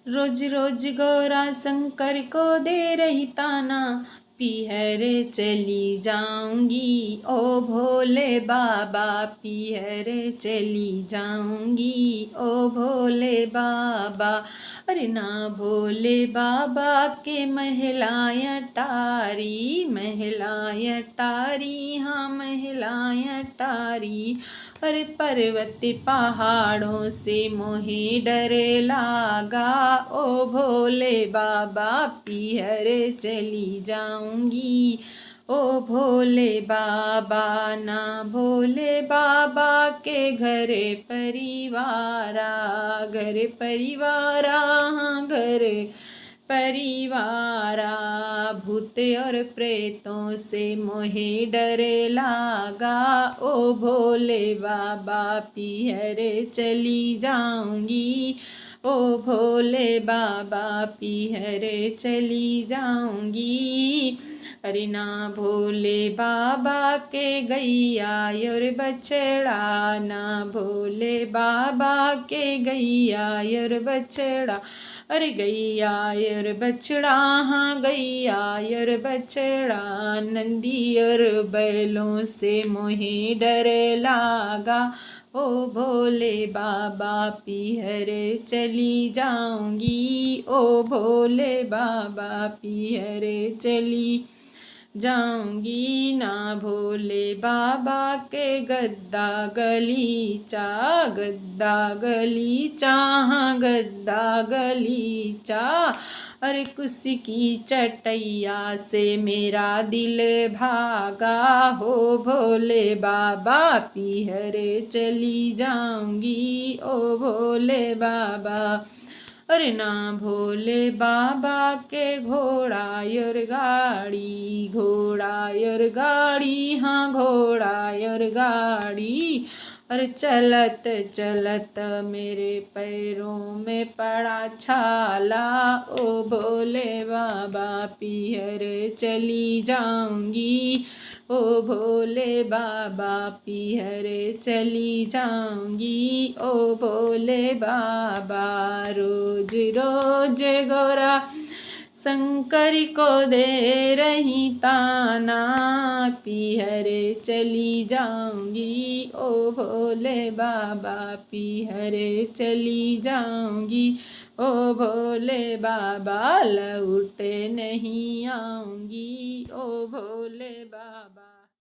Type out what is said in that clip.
रोज रोज गौरा शंकर को दे रही ताना, पीहरे चली जाऊंगी ओ भोले बाबा, पीहरे चली जाऊंगी ओ भोले बाबा। अरे ना भोले बाबा के महलाया टारी, महलाया टारी, हाँ महलाया टारी। अरे पर्वत पहाड़ों से मोहे डर लागा, ओ भोले बाबा पीहर चली जाऊंगी ओ भोले बाबा। ना भोले बाबा के घर परिवारा, घर परिवारा, हाँ घर परिवारा। भूत और प्रेतों से मोहे डर लागा, ओ भोले बाबा पीहर चली जाऊंगी ओ भोले बाबा पीहर चली जाऊंगी। अरे ना भोले बाबा के गैया और बछड़ा, ना भोले बाबा के गैया और बछड़ा। अरे गैया और बछड़ा, हाँ गैया और बछड़ा। नंदी और बैलों से मोहे डर लागा, ओ भोले बाबा पीहर चली जाऊंगी ओ भोले बाबा पीहर चली जाऊंगी। ना भोले बाबा के गद्दा गलीचा, गद्दा गलीचा, हाँ गद्दा गलीचा। अरे कुसी की चटैया से मेरा दिल भागा, हो भोले बाबा पीहर चली जाऊंगी ओ भोले बाबा। अरे ना भोले बाबा के घोड़ा और गाड़ी, घोड़ा और गाड़ी, हाँ घोड़ा और गाड़ी। अरे चलत चलत मेरे पैरों में पड़ा छाला, ओ भोले बाबा पीहर चली जाऊंगी ओ भोले बाबा पीहर चली जाऊंगी ओ भोले बाबा। रोज रोज गौरा शंकर को दे रही ताना, पीहर चली जाऊंगी ओ भोले बाबा पीहर चली जाऊंगी ओ भोले बाबा। लौट नहीं आऊंगी ओ भोले बाबा।